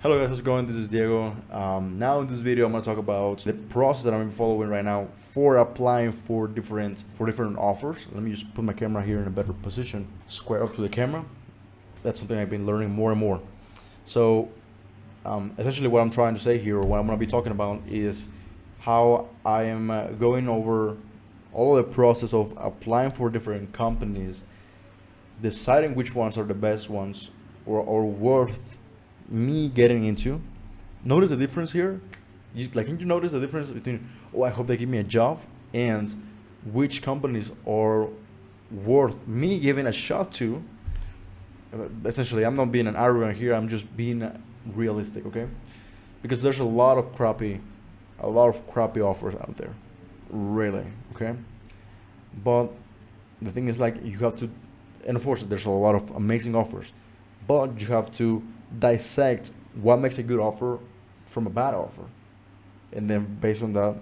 Hello guys, how's it going? This is Diego. Now in this video, I'm gonna talk about the process that I'm following right now for applying for different offers. Let me just put my camera here in a better position, square up to the camera. That's something I've been learning more and more. So essentially, what I'm trying to say here, or what I'm gonna be talking about, is how I am going over all of the process of applying for different companies, deciding which ones are the best ones or worth me getting into. Notice the difference here. Can you notice the difference between, oh, I hope they give me a job, and which companies are worth me giving a shot to? Essentially, I'm not being an arrogant here. I'm just being realistic, okay? Because there's a lot of crappy offers out there, really, okay? But the thing is, like, you have to, and of course, there's a lot of amazing offers, but you have to dissect what makes a good offer from a bad offer, and then based on that,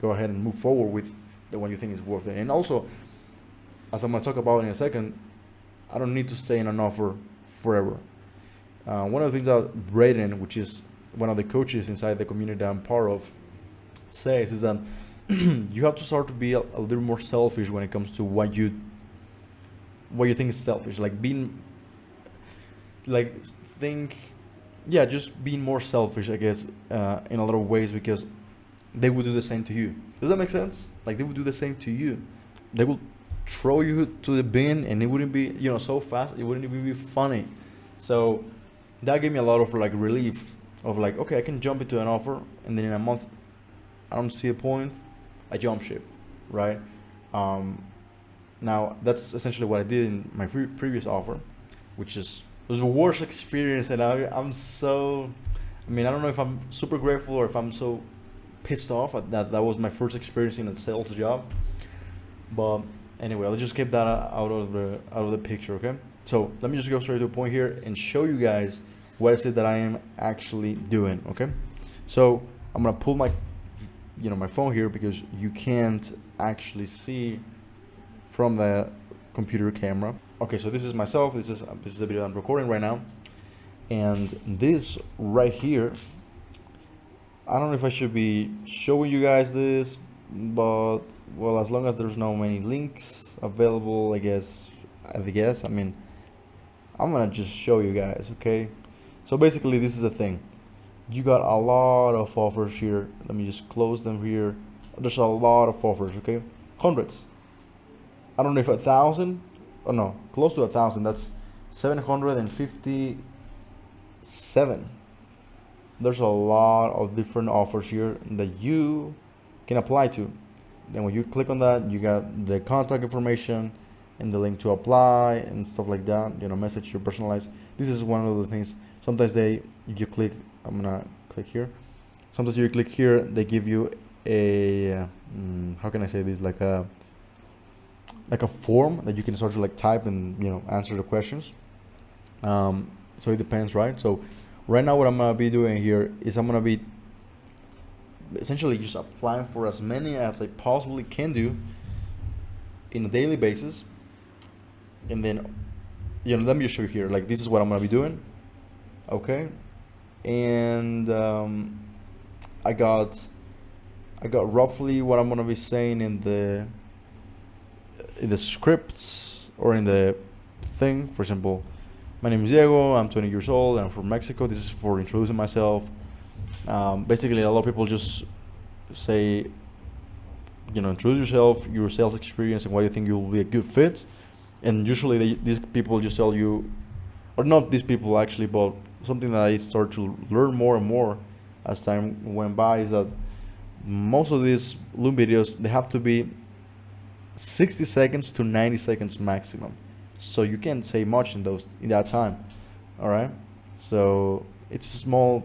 go ahead and move forward with the one you think is worth it. And also, as I'm gonna talk about in a second, I don't need to stay in an offer forever. One of the things that Braden, which is one of the coaches inside the community that I'm part of, says is that you have to start to be a little more selfish when it comes to what you think is selfish, like being like think yeah, just being more selfish, I guess, in a lot of ways, because they would do the same to you. Does that make sense? Like, they would do the same to you. They would throw you to the bin, and it wouldn't be, so fast, it wouldn't even be funny. So that gave me a lot of like relief of like, okay, I can jump into an offer, and then in a month I don't see a point, I jump ship, right? Now that's essentially what I did in my previous offer, which is, it was the worst experience, and I don't know if I'm super grateful or if I'm so pissed off at that. That was my first experience in a sales job. But anyway, I'll just keep that out of the picture, okay? So let me just go straight to the point here and show you guys what is it that I am actually doing, okay? So I'm gonna pull my my phone here, because you can't actually see from the computer camera. Okay, so this is myself. This is the video I'm recording right now, and this right here, I don't know if I should be showing you guys this, but well, as long as there's no many links available, I guess. I mean, I'm gonna just show you guys, okay? So basically, this is the thing. You got a lot of offers here. Let me just close them here. There's a lot of offers, okay? Hundreds. I don't know if 1,000. Oh no, close to 1,000. That's 757. There's a lot of different offers here that you can apply to. Then when you click on that, you got the contact information and the link to apply and stuff like that. Message you personalize. This is one of the things. Sometimes you click. I'm gonna click here. Sometimes you click here, they give you a how can I say this, like a form that you can start to like type and answer the questions. So it depends, right? So right now what I'm gonna be doing here is I'm gonna be essentially just applying for as many as I possibly can do in a daily basis. And then let me just show you here, like, this is what I'm gonna be doing, okay? And I got roughly what I'm gonna be saying in the scripts or in the thing. For example, my name is Diego, I'm 20 years old, and I'm from Mexico. This is for introducing myself. Basically, a lot of people just say, introduce yourself, your sales experience, and why you think you'll be a good fit. And usually these people just tell you, or not these people actually, but something that I start to learn more and more as time went by, is that most of these Loom videos, they have to be 60 seconds to 90 seconds maximum, so you can't say much in that time. All right, so it's a small,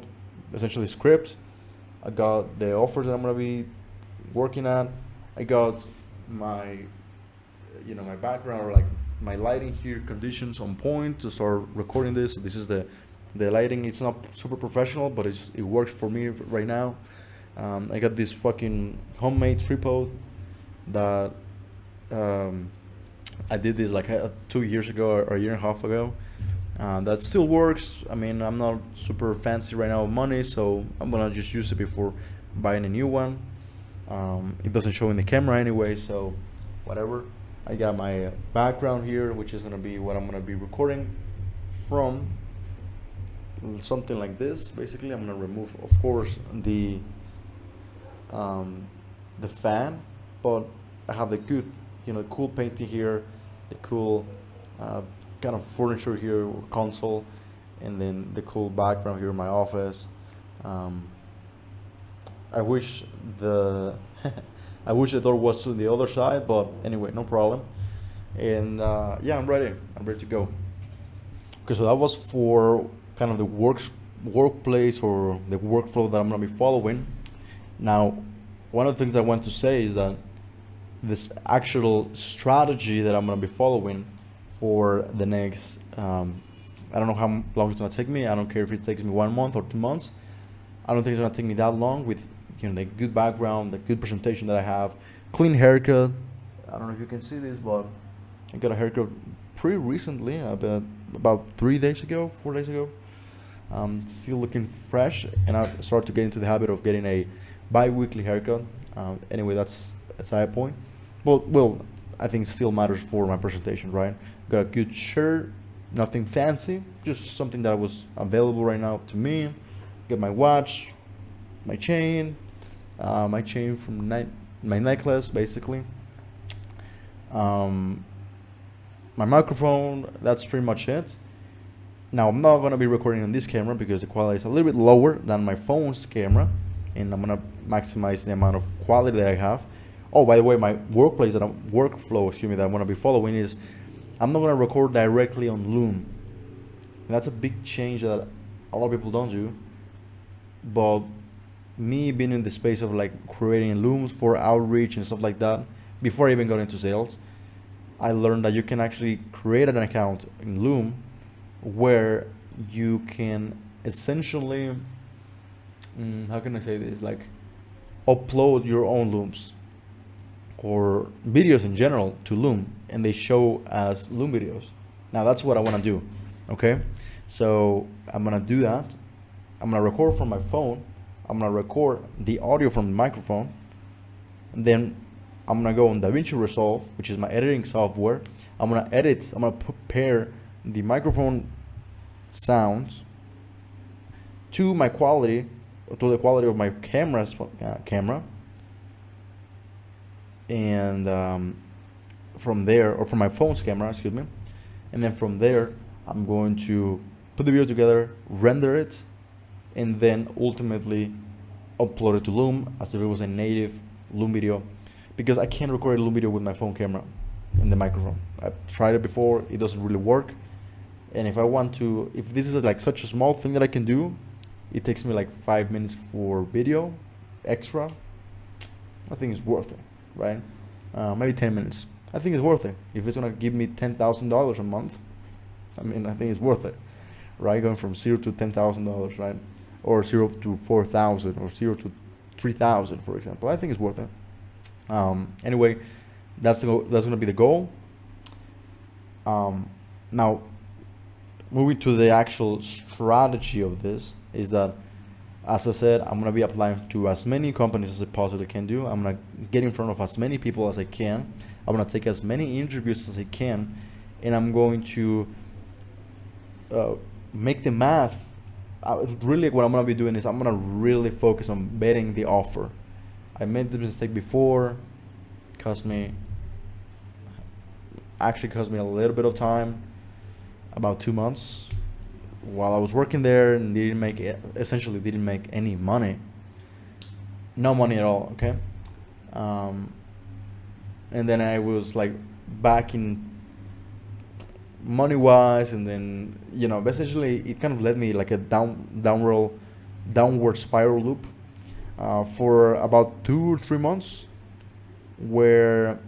essentially, script. I got the offers that I'm gonna be working at. I got my my background, or like my lighting here, conditions on point to start recording this. So this is the lighting. It's not super professional, but it works for me right now. I got this fucking homemade tripod that I did this like 2 years ago or a year and a half ago, That still works. I mean, I'm not super fancy right now with money, so I'm gonna just use it before buying a new one. It doesn't show in the camera anyway, so whatever. I got my background here, which is gonna be what I'm gonna be recording from. Something like this. Basically, I'm gonna remove, of course, the fan, but I have the good, cool painting here, the cool kind of furniture here, or console, and then the cool background here in my office. I wish the I wish the door was to the other side, but anyway, no problem. And yeah, I'm ready. I'm ready to go. Okay, so that was for kind of the workplace or the workflow that I'm gonna be following. Now, one of the things I want to say is that this actual strategy that I'm gonna be following for the next, I don't know how long it's gonna take me. I don't care if it takes me 1 month or 2 months. I don't think it's gonna take me that long with the good background, the good presentation that I have, clean haircut. I don't know if you can see this, but I got a haircut pretty recently, about 3 days ago, 4 days ago. Still looking fresh, and I started to get into the habit of getting a bi-weekly haircut. Anyway, that's a side point. Well, I think it still matters for my presentation, right? Got a good shirt, nothing fancy, just something that was available right now to me. Got my watch, my chain from my necklace, basically. My microphone. That's pretty much it. Now, I'm not gonna be recording on this camera because the quality is a little bit lower than my phone's camera, and I'm gonna maximize the amount of quality that I have. Oh, by the way, my workflow, that I'm gonna be following is I'm not gonna record directly on Loom. And that's a big change that a lot of people don't do. But me being in the space of like creating Looms for outreach and stuff like that, before I even got into sales, I learned that you can actually create an account in Loom where you can essentially, how can I say this, like upload your own Looms or videos in general to Loom, and they show as Loom videos. Now that's what I want to do. Okay, so I'm gonna do that. I'm gonna record from my phone. I'm gonna record the audio from the microphone, and then I'm gonna go on DaVinci Resolve, which is my editing software. I'm gonna prepare the microphone sounds to the quality of my camera, and from there, or from my phone's camera, excuse me, and then from there, I'm going to put the video together, render it, and then ultimately upload it to Loom as if it was a native Loom video, because I can't record a Loom video with my phone camera and the microphone. I've tried it before, it doesn't really work. And if this is like such a small thing that I can do, it takes me like 5 minutes for video extra. I think it's worth it, right? Maybe 10 minutes. I think it's worth it. If it's gonna give me $10,000 a month, I mean, I think it's worth it, right? Going from $0 to $10,000, right? Or 0 to 4,000, or 0 to 3,000, for example. I think it's worth it. Anyway, that's gonna be the goal. Now, moving to the actual strategy of this is that, as I said, I'm gonna be applying to as many companies as I possibly can do. I'm gonna get in front of as many people as I can. I'm gonna take as many interviews as I can, and I'm going to make the math. Really, what I'm gonna be doing is I'm gonna really focus on betting the offer. I made the mistake before. Cost me a little bit of time, about 2 months, while I was working there, and essentially didn't make any money. No money at all. Okay. And then I was like back in money wise, and then essentially it kind of led me like a downward spiral loop for about 2 or 3 months, where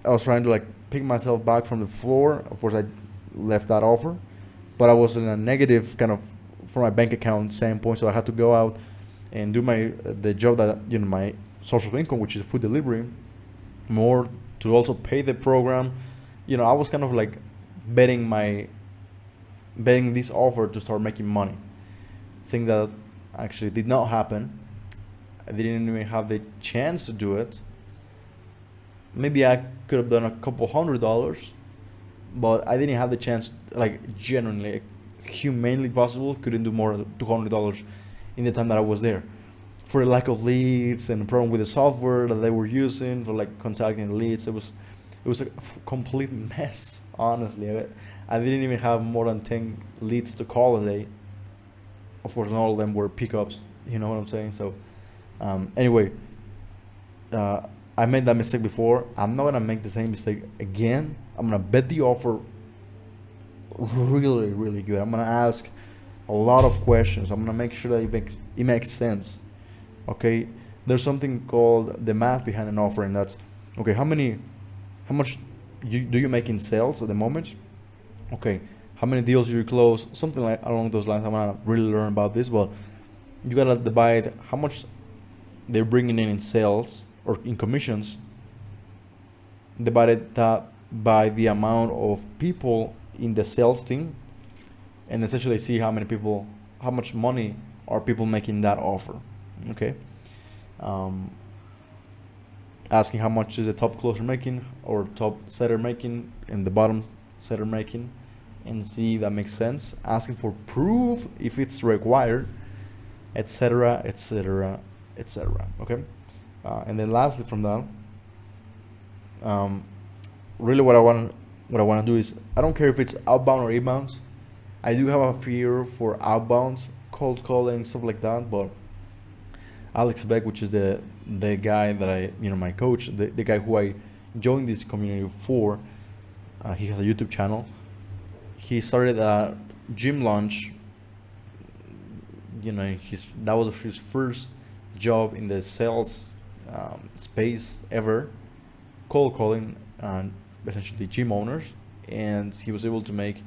I was trying to like pick myself back from the floor. Of course, I left that offer, but I was in a negative kind of from my bank account standpoint, so I had to go out and do the job that my source of income, which is food delivery, more to also pay the program. I was kind of like betting my betting this offer to start making money. Thing that actually did not happen. I didn't even have the chance to do it. Maybe I could have done a couple $100, but I didn't have the chance. Like genuinely, humanly possible, couldn't do more than $200 in the time that I was there, for the lack of leads and the problem with the software that they were using for like contacting the leads. It was a complete mess. Honestly, I didn't even have more than 10 leads to call a day. Of course, not all of them were pickups. You know what I'm saying? So, anyway, I made that mistake before. I'm not gonna make the same mistake again. I'm gonna bet the offer really, really good. I'm gonna ask a lot of questions. I'm gonna make sure that it makes sense. Okay, there's something called the math behind an offer, and that's okay. How much do you make in sales at the moment? Okay, how many deals do you close? Something like along those lines. I'm gonna really learn about this, but you gotta divide how much they're bringing in sales or in commissions, divided that by the amount of people in the sales team, and essentially see how much money are people making that offer. Okay, asking how much is the top closer making or top setter making and the bottom setter making, and see if that makes sense. Asking for proof if it's required, etc., etc., etc. Okay, and then lastly from that, really what I want to do is, I don't care if it's outbound or inbound. I do have a fear for outbound, cold calling, stuff like that, but Alex Beck, which is the guy that my coach, the guy who I joined this community for, he has a YouTube channel. He started a gym launch. That was his first job in the sales space ever, cold calling essentially gym owners, and he was able to make,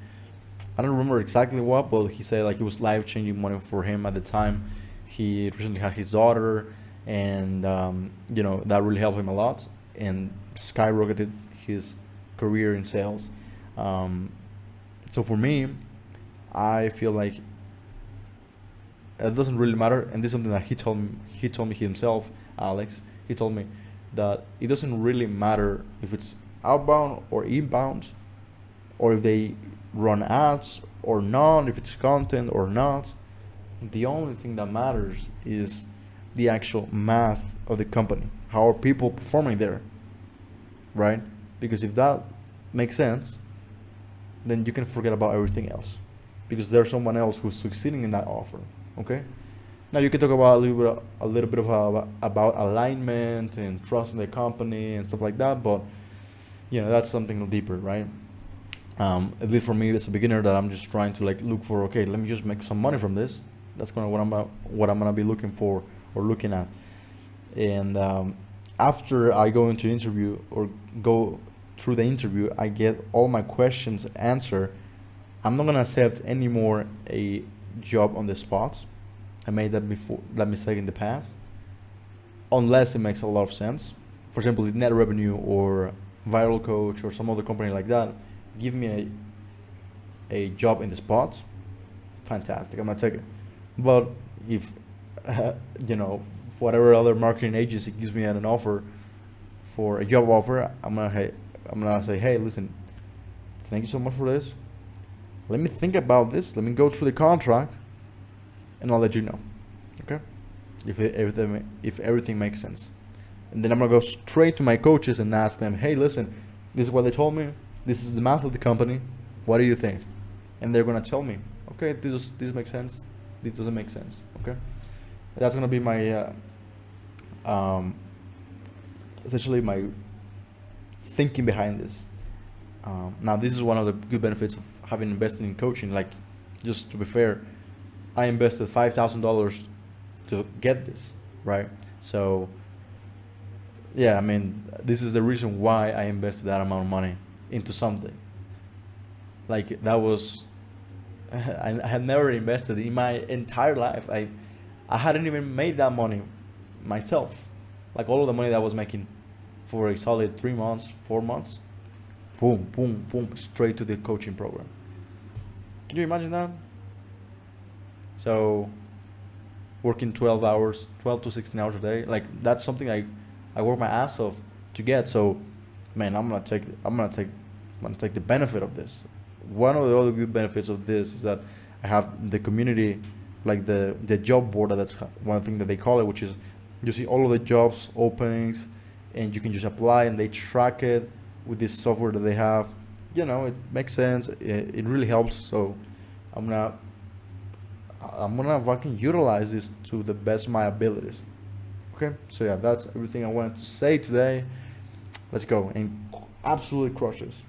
I don't remember exactly what, but he said like it was life-changing money for him at the time. He recently had his daughter, and that really helped him a lot and skyrocketed his career in sales. So for me, I feel like it doesn't really matter, and this is something that he told me himself, Alex. He told me that it doesn't really matter if it's outbound or inbound, or if they run ads or not, if it's content or not. The only thing that matters is the actual math of the company. How are people performing there, right? Because if that makes sense, then you can forget about everything else, because there's someone else who's succeeding in that offer. Okay. Now you can talk about a little bit about alignment and trusting the company and stuff like that, but that's something deeper, right? At least for me, as a beginner, that I'm just trying to look for. Okay, let me just make some money from this. That's what I'm gonna be looking for or looking at. And after I go into interview or go through the interview, I get all my questions answered. I'm not gonna accept anymore a job on the spot. I made that mistake in the past, unless it makes a lot of sense. For example, the Net Revenue or Viral Coach or some other company like that give me a job in the spot, fantastic, I'm gonna take it. But if whatever other marketing agency gives me an offer for a job offer, I'm gonna say, hey, listen, thank you so much for this. Let me think about this. Let me go through the contract, and I'll let you know. Okay, if everything makes sense, and then I'm gonna go straight to my coaches and ask them, hey, listen, this is what they told me. This is the math of the company. What do you think? And they're gonna tell me, okay, this makes sense. This doesn't make sense. Okay, that's gonna be my essentially my thinking behind this. Now, this is one of the good benefits of having invested in coaching. Like, just to be fair, I invested $5,000 to get this, right? So, yeah, I mean, this is the reason why I invested that amount of money into something. Like, that was, I had never invested in my entire life. I hadn't even made that money myself. Like, all of the money that I was making for a solid 3 months, 4 months, boom, boom, boom, straight to the coaching program. Can you imagine that? So working 12 hours, 12 to 16 hours a day, like that's something I work my ass off to get. So, man, I'm gonna take the benefit of this. One of the other good benefits of this is that I have the community, like the job board. That's one thing that they call it, which is you see all of the jobs openings, and you can just apply, and they track it with this software that they have. You know, it makes sense. It really helps. So, I'm gonna I'm gonna fucking utilize this to the best of my abilities. Okay, so yeah, that's everything I wanted to say today. Let's go and absolutely crush this.